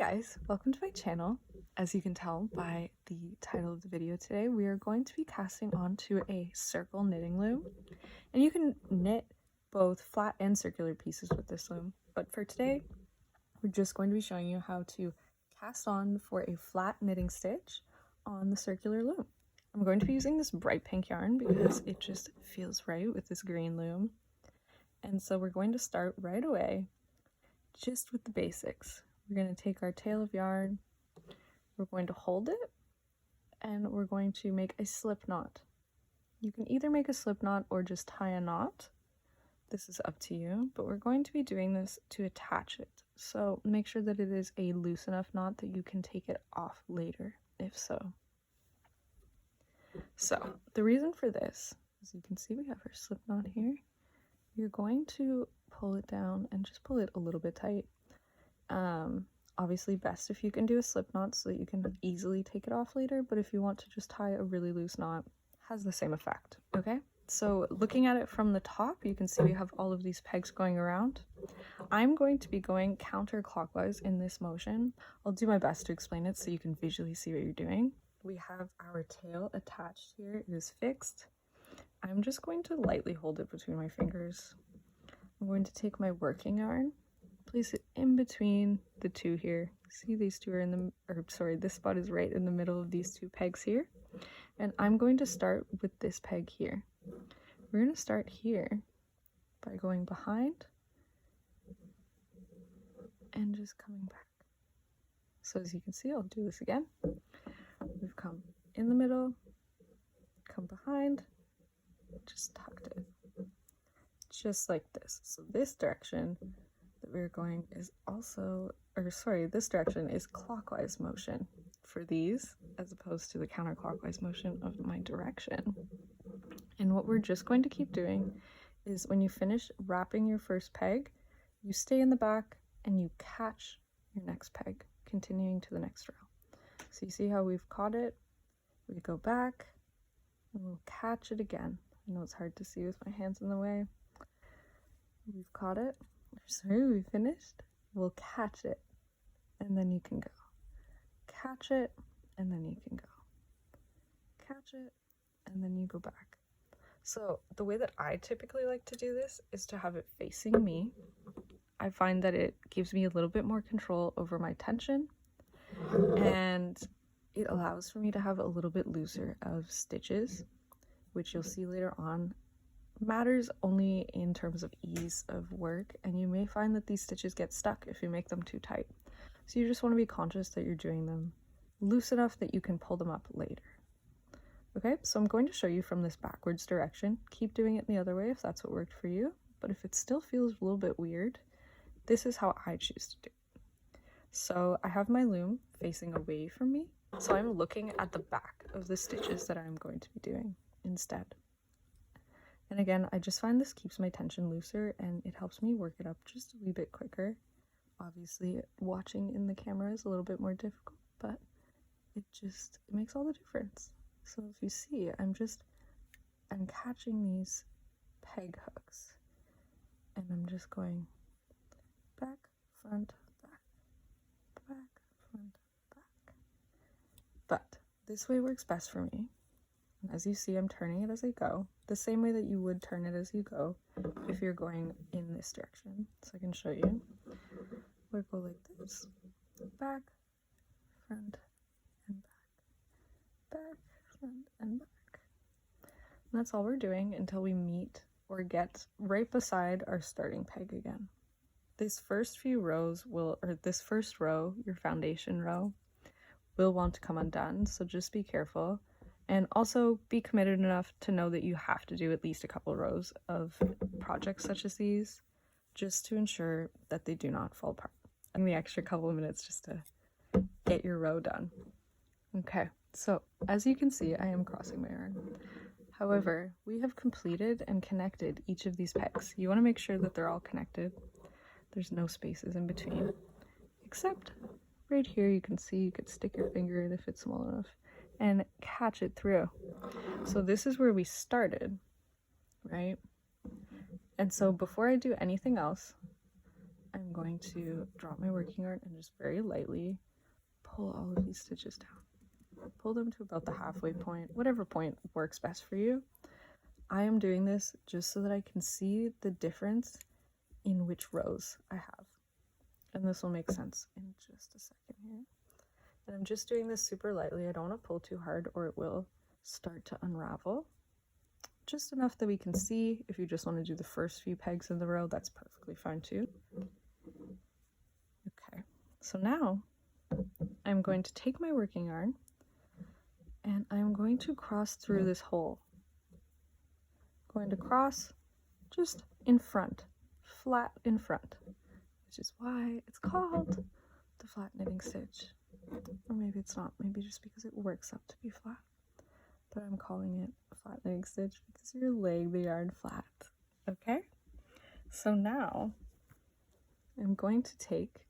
guys, welcome to my channel. As you can tell by the title of the video today, we are going to be casting onto a circle knitting loom. And you can knit both flat and circular pieces with this loom. But for today, we're just going to be showing you how to cast on for a flat knitting stitch on the circular loom. I'm going to be using this bright pink yarn because it just feels right with this green loom. And so we're going to start right away just with the basics. We're going to take our tail of yarn, we're going to hold it, and we're going to make a slip knot. You can either make a slip knot or just tie a knot. This is up to you, but we're going to be doing this to attach it. So make sure that it is a loose enough knot that you can take it off later, if so. So the reason for this, as you can see, we have our slip knot here. You're going to pull it down and just pull it a little bit tight. Obviously best if you can do a slip knot so that you can easily take it off later, but if you want to just tie a really loose knot, has the same effect. Okay, so looking at it from the top, you can see we have all of these pegs going around. I'm going to be going counterclockwise in this motion. I'll do my best to explain it so you can visually see what you're doing. We have our tail attached here, it is fixed. I'm just going to lightly hold it between my fingers. I'm going to take my working yarn, place it in between the two here. See, these two are in the, or sorry, this spot is right in the middle of these two pegs here. And I'm going to start with this peg here. We're going to start here by going behind and just coming back. So as you can see, I'll do this again. We've come in the middle, come behind, just tucked it. Just like this. So this direction that we're going is also, or sorry, this direction is clockwise motion for these as opposed to the counterclockwise motion of my direction. And what we're just going to keep doing is when you finish wrapping your first peg, you stay in the back and you catch your next peg, continuing to the next row. So you see how we've caught it, we go back and we'll catch it again. I know it's hard to see with my hands in the way. We've caught it. Sorry, we finished. We'll catch it, and then you can go. Catch it, and then you can go. Catch it, and then you go back. So the way that I typically like to do this is to have it facing me. I find that it gives me a little bit more control over my tension, and it allows for me to have a little bit looser of stitches, which you'll see later on matters only in terms of ease of work, and you may find that these stitches get stuck if you make them too tight. So you just want to be conscious that you're doing them loose enough that you can pull them up later. Okay, so I'm going to show you from this backwards direction. Keep doing it the other way if that's what worked for you, but if it still feels a little bit weird, this is how I choose to do it. So I have my loom facing away from me, so I'm looking at the back of the stitches that I'm going to be doing instead. And again, I just find this keeps my tension looser and it helps me work it up just a wee bit quicker. Obviously, watching in the camera is a little bit more difficult, but it makes all the difference. So if you see, I'm catching these peg hooks and I'm just going back, front, back, back, front, back. But this way works best for me. And as you see, I'm turning it as I go, the same way that you would turn it as you go if you're going in this direction. So I can show you. We'll go like this, back, front, and back, back, front, and back. And that's all we're doing until we meet or get right beside our starting peg again. This first few rows this first row, your foundation row, will want to come undone, so just be careful. And also be committed enough to know that you have to do at least a couple rows of projects such as these, just to ensure that they do not fall apart. And the extra couple of minutes just to get your row done. Okay, so as you can see, I am crossing my yarn. However, we have completed and connected each of these pegs. You want to make sure that they're all connected. There's no spaces in between, except right here you can see you could stick your finger in if it's small enough and catch it through. So this is where we started, right? And so before I do anything else, I'm I'm going to drop my working yarn and just very lightly pull all of these stitches down. Pull them to about the halfway point, whatever point works best for you. I am doing this just so that I can see the difference in which rows I have. And this will make sense in just a second here. And I'm just doing this super lightly. I don't want to pull too hard or it will start to unravel. Just enough that we can see. If you just want to do the first few pegs in the row, that's perfectly fine too. Okay, so now I'm going to take my working yarn and I'm going to cross through this hole. Going to cross just in front, flat in front, which is why it's called the flat knitting stitch. Or maybe it's not, maybe just because it works up to be flat. But I'm calling it a flat knitting stitch because you're laying the yarn flat. Okay? So now I'm going to take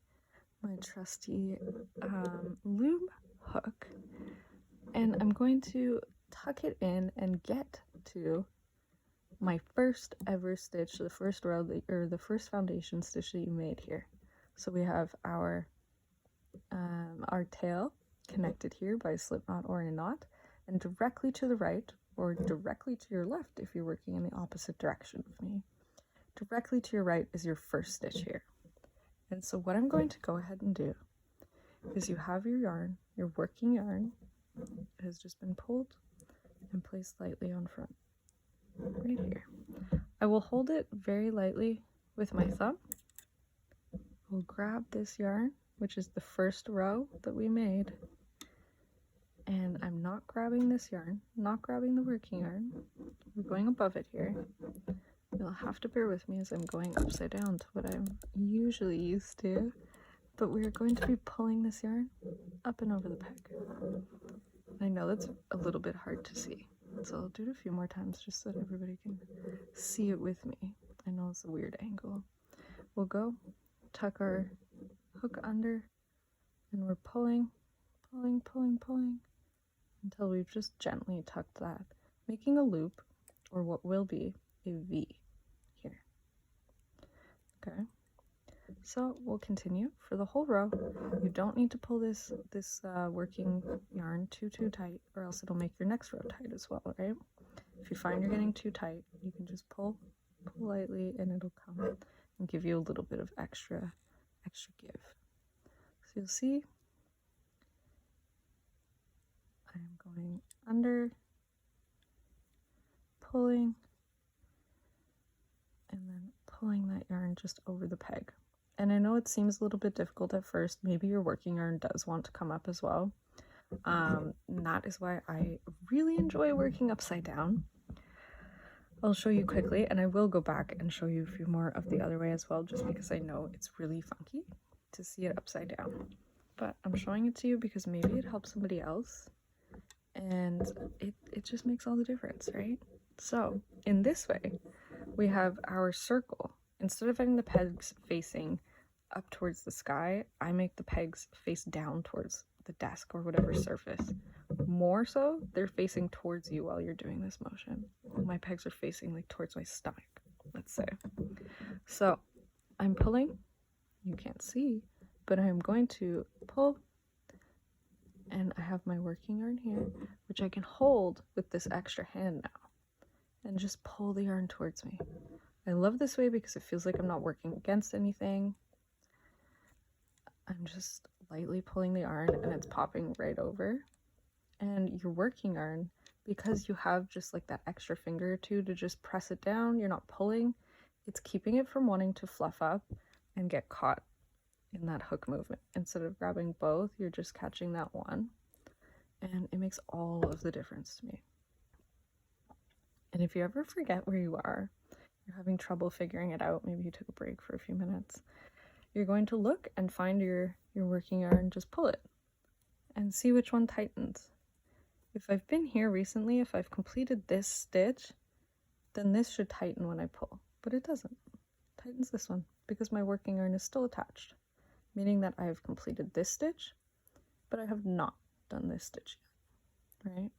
my trusty loom hook and I'm going to tuck it in and get to my first ever stitch, the first row or the first foundation stitch that you made here. So we have our tail connected here by a slip knot or a knot, and directly to the right or directly to your left if you're working in the opposite direction of me, directly to your right is your first stitch here. And so what I'm going to go ahead and do is you have your yarn, your working yarn, it has just been pulled and placed lightly on front, right here. I will hold it very lightly with my thumb. We'll grab this yarn, which is the first row that we made, and I'm not grabbing this yarn, not grabbing the working yarn. We're going above it here. You'll have to bear with me as I'm going upside down to what I'm usually used to, but we're going to be pulling this yarn up and over the peg. I know that's a little bit hard to see, so I'll do it a few more times just so that everybody can see it with me. I know it's a weird angle. We'll go tuck our hook under, and we're pulling, pulling, pulling, pulling until we've just gently tucked that, making a loop, or what will be a V here. Okay, so we'll continue for the whole row. You don't need to pull this working yarn too tight, or else it'll make your next row tight as well, right? If you find you're getting too tight, you can just pull lightly and it'll come and give you a little bit of extra give. So you'll see I'm going under, pulling, and then pulling that yarn just over the peg. And I know it seems a little bit difficult at first. Maybe your working yarn does want to come up as well. That is why I really enjoy working upside down. I'll show you quickly, and I will go back and show you a few more of the other way as well, just because I know it's really funky to see it upside down. But I'm showing it to you because maybe it helps somebody else, and it just makes all the difference, right? So in this way, we have our circle. Instead of having the pegs facing up towards the sky, I make the pegs face down towards the desk or whatever surface. More so, they're facing towards you while you're doing this motion. My pegs are facing like towards my stomach, let's say. So I'm pulling, you can't see, but I'm going to pull, and I have my working yarn here, which I can hold with this extra hand now, and just pull the yarn towards me. I love this way because it feels like I'm not working against anything. I'm just lightly pulling the yarn and it's popping right over. And your working yarn, because you have just like that extra finger or two to just press it down, you're not pulling, it's keeping it from wanting to fluff up and get caught in that hook movement. Instead of grabbing both, you're just catching that one, and it makes all of the difference to me. And if you ever forget where you are, you're having trouble figuring it out, maybe you took a break for a few minutes, you're going to look and find your working yarn, just pull it and see which one tightens. If I've been here recently, if I've completed this stitch, then this should tighten when I pull, but it doesn't. It tightens this one because my working yarn is still attached, meaning that I have completed this stitch, but I have not done this stitch yet, right?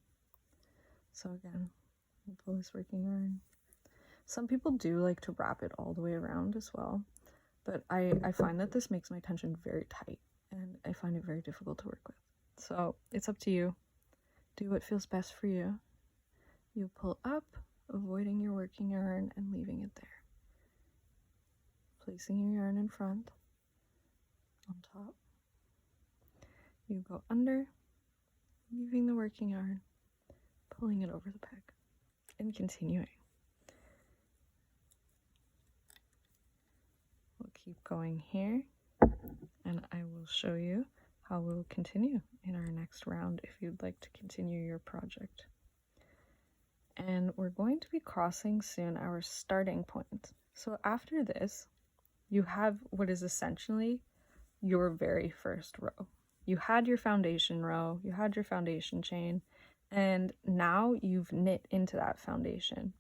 So again, I'll pull this working yarn. Some people do like to wrap it all the way around as well. but I find that this makes my tension very tight, and I find it very difficult to work with. So it's up to you. Do what feels best for you. You pull up, avoiding your working yarn and leaving it there. Placing your yarn in front, on top. You go under, leaving the working yarn, pulling it over the peg, and continuing. We'll keep going here, and I will show you how we'll continue in our next round if you'd like to continue your project. And we're going to be crossing soon our starting point. So after this, you have what is essentially your very first row. You had your foundation row, you had your foundation chain, and now you've knit into that foundation.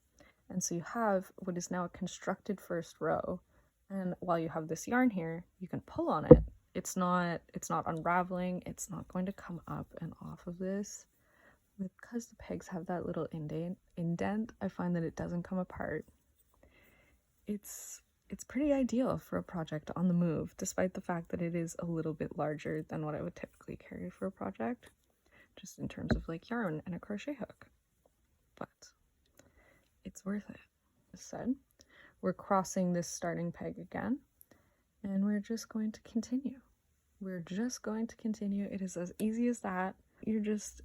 And so you have what is now a constructed first row. And while you have this yarn here, you can pull on it. It's not unraveling, it's not going to come up and off of this. Because the pegs have that little indent, I find that it doesn't come apart. It's pretty ideal for a project on the move, despite the fact that it is a little bit larger than what I would typically carry for a project, just in terms of like yarn and a crochet hook. But it's worth it. As said, we're crossing this starting peg again, and we're just going to continue. We're just going to continue. It is as easy as that. You're just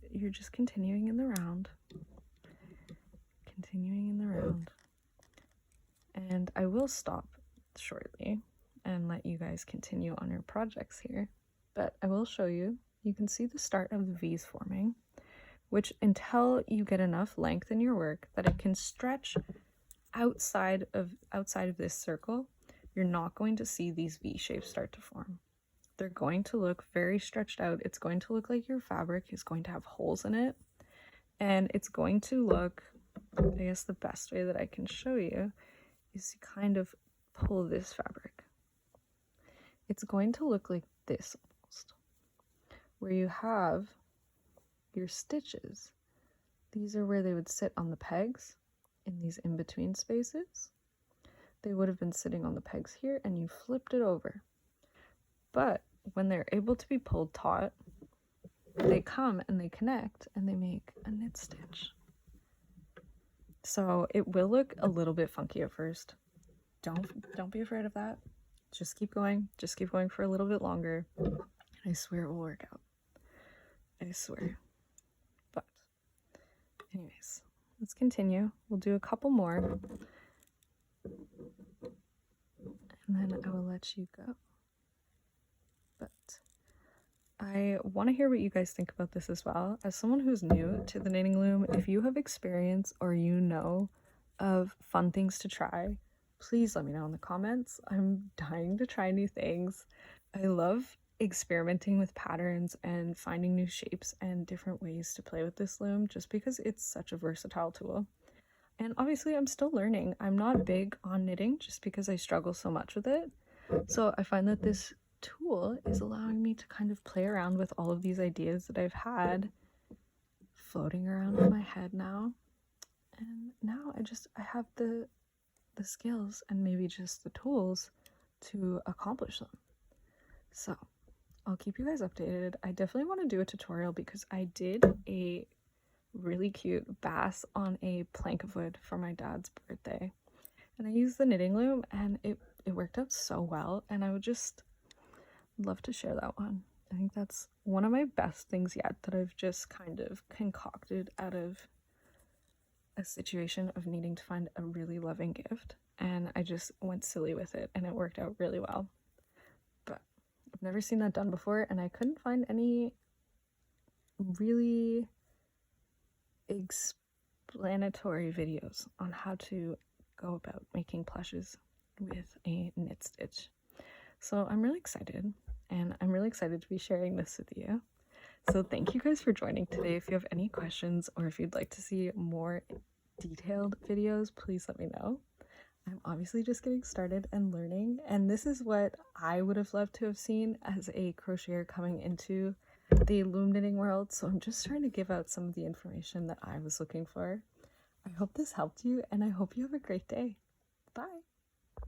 continuing in the round. Continuing in the round. And I will stop shortly and let you guys continue on your projects here. But I will show you. You can see the start of the V's forming, which until you get enough length in your work that it can stretch outside of this circle, you're not going to see these V shapes start to form. They're going to look very stretched out. It's going to look like your fabric is going to have holes in it. And it's going to look, I guess the best way that I can show you is to kind of pull this fabric. It's going to look like this almost, where you have your stitches. These are where they would sit on the pegs in these in-between spaces. They would have been sitting on the pegs here, and you flipped it over. But when they're able to be pulled taut, they come and they connect and they make a knit stitch. So it will look a little bit funky at first. Don't be afraid of that. Just keep going. Just keep going for a little bit longer. And I swear it will work out. I swear. But anyways, let's continue. We'll do a couple more. And then I will let you go. But I want to hear what you guys think about this as well. As someone who's new to the knitting loom, if you have experience or you know of fun things to try, please let me know in the comments. I'm dying to try new things. I love experimenting with patterns and finding new shapes and different ways to play with this loom just because it's such a versatile tool. And obviously I'm still learning. I'm not big on knitting just because I struggle so much with it. So I find that this tool is allowing me to kind of play around with all of these ideas that I've had floating around in my head now. And now I have the skills and maybe just the tools to accomplish them. So I'll keep you guys updated. I definitely want to do a tutorial because I did a really cute bass on a plank of wood for my dad's birthday. And I used the knitting loom and it worked out so well, and I would just love to share that one. I think that's one of my best things yet that I've just kind of concocted out of a situation of needing to find a really loving gift, and I just went silly with it and it worked out really well. But I've never seen that done before, and I couldn't find any really explanatory videos on how to go about making plushes with a knit stitch. So I'm really excited, and I'm really excited to be sharing this with you. So thank you guys for joining today. If you have any questions or if you'd like to see more detailed videos, please let me know. I'm obviously just getting started and learning, and this is what I would have loved to have seen as a crocheter coming into the loom knitting world. So I'm just trying to give out some of the information that I was looking for. I hope this helped you, and I hope you have a great day. Bye.